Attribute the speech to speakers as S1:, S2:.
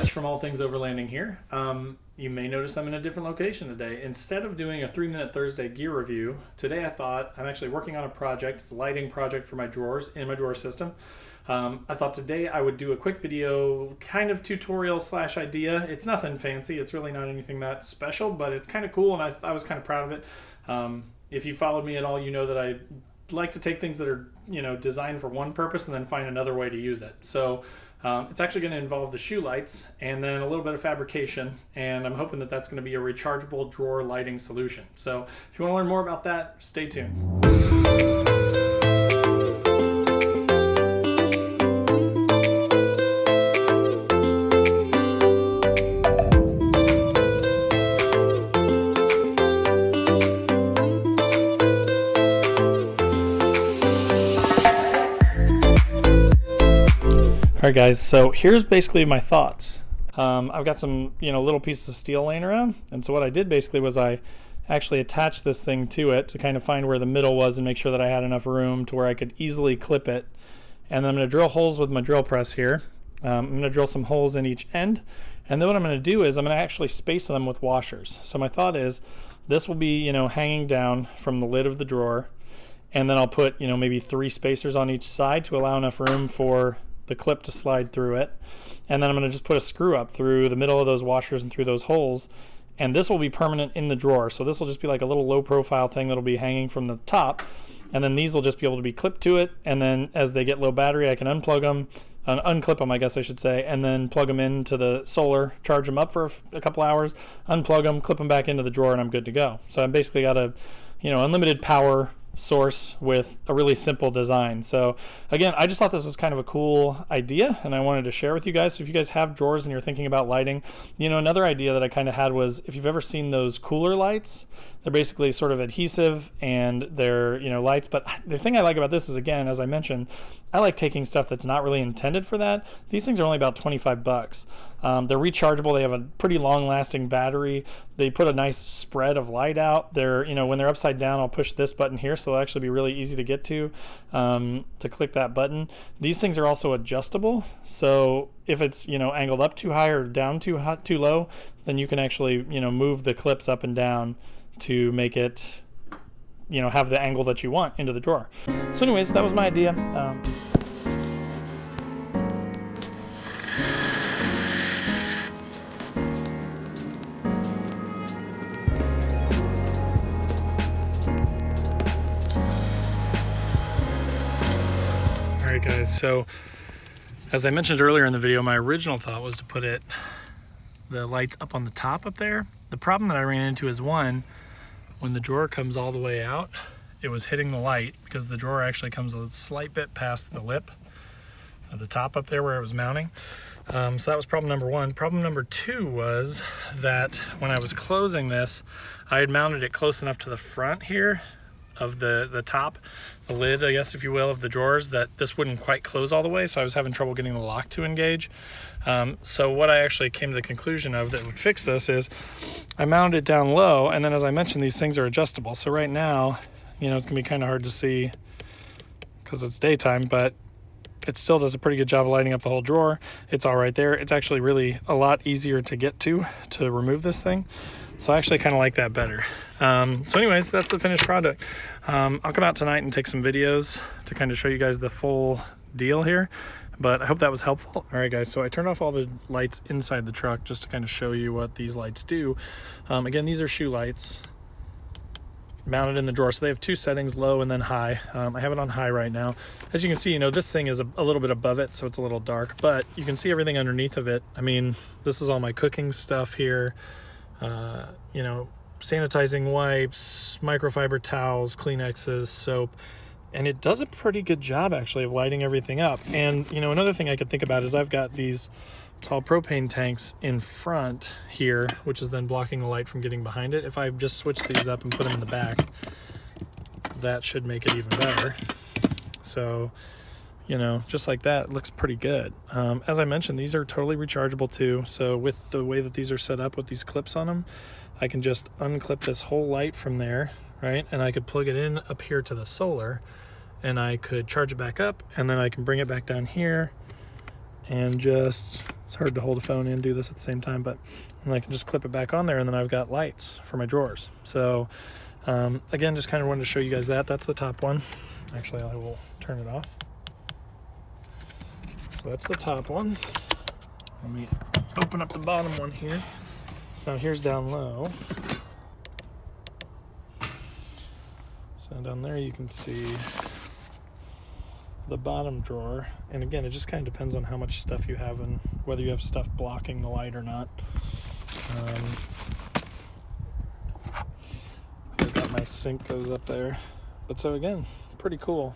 S1: Rich from All Things Overlanding here. You may notice I'm in a different location today. Instead of doing a 3-minute Thursday gear review, today I thought I'm actually working on a project. It's a lighting project for my drawers in my drawer system. I thought today I would do a quick video, kind of tutorial / idea. It's nothing fancy. It's really not anything that special, but it's kind of cool, and I was kind of proud of it. If you followed me at all, you know that I like to take things that are, designed for one purpose and then find another way to use it. So it's actually going to involve the shoe lights and then a little bit of fabrication, and I'm hoping that that's going to be a rechargeable drawer lighting solution. So if you want to learn more about that, stay tuned. Alright guys, so here's basically my thoughts. I've got some little pieces of steel laying around, and so what I did basically was I actually attached this thing to it to kind of find where the middle was and make sure that I had enough room to where I could easily clip it. And then I'm going to drill holes with my drill press here. I'm going to drill some holes in each end, and then what I'm going to do is I'm going to actually space them with washers. So my thought is this will be hanging down from the lid of the drawer, and then I'll put maybe 3 spacers on each side to allow enough room for the clip to slide through it, and then I'm going to just put a screw up through the middle of those washers and through those holes, and this will be permanent in the drawer. So this will just be like a little low profile thing that'll be hanging from the top, and then these will just be able to be clipped to it, and then as they get low battery I can unplug them, unclip them I guess I should say, and then plug them into the solar, charge them up for a couple hours, unplug them, clip them back into the drawer, and I'm good to go. So I've basically got a unlimited power source with a really simple design. So again, I just thought this was kind of a cool idea and I wanted to share with you guys. So if you guys have drawers and you're thinking about lighting, another idea that I kind of had was, if you've ever seen those cooler lights, they're basically sort of adhesive and they're lights, but the thing I like about this is, again, as I mentioned, I like taking stuff that's not really intended for that. These things are only about 25 bucks. They're rechargeable. They have a pretty long lasting battery. They put a nice spread of light out. They're, when they're upside down, I'll push this button here, so it'll actually be really easy to get to click that button. These things are also adjustable. So if it's, angled up too high or down too low, then you can actually, move the clips up and down to make it, have the angle that you want into the drawer. So anyways, that was my idea. Alright guys, so as I mentioned earlier in the video, my original thought was to put the lights up on the top up there. The problem that I ran into is, one, when the drawer comes all the way out, it was hitting the light because the drawer actually comes a slight bit past the lip of the top up there where it was mounting. So that was problem number 1. Problem number 2 was that when I was closing this, I had mounted it close enough to the front here of the top, the lid, I guess if you will, of the drawers, that this wouldn't quite close all the way, so I was having trouble getting the lock to engage. So what I actually came to the conclusion of that would fix this is I mounted it down low, and then as I mentioned, these things are adjustable. So right now, it's gonna be kind of hard to see because it's daytime, but it still does a pretty good job of lighting up the whole drawer. It's all right there. It's actually really a lot easier to get to remove this thing. So I actually kind of like that better. So anyways, that's the finished product. I'll come out tonight and take some videos to kind of show you guys the full deal here, but I hope that was helpful. All right guys, so I turned off all the lights inside the truck just to kind of show you what these lights do. Again, these are shoe lights mounted in the drawer. So they have 2 settings, low and then high. I have it on high right now. As you can see, this thing is a little bit above it, so it's a little dark, but you can see everything underneath of it. I mean, this is all my cooking stuff here. Sanitizing wipes, microfiber towels, Kleenexes, soap, and it does a pretty good job actually of lighting everything up. And another thing I could think about is I've got these tall propane tanks in front here, which is then blocking the light from getting behind it. If I just switch these up and put them in the back, that should make it even better. So just like that, looks pretty good. As I mentioned, these are totally rechargeable too. So with the way that these are set up with these clips on them, I can just unclip this whole light from there, right? And I could plug it in up here to the solar, and I could charge it back up, and then I can bring it back down here and just It's hard to hold a phone and do this at the same time, but and I can just clip it back on there, and then I've got lights for my drawers. So again, just kind of wanted to show you guys that. That's the top one. Actually, I will turn it off. So that's the top one. Let me open up the bottom one here. So now here's down low. So now down there you can see the bottom drawer, and again, it just kind of depends on how much stuff you have and whether you have stuff blocking the light or not. I've got my sink goes up there, but so again, pretty cool.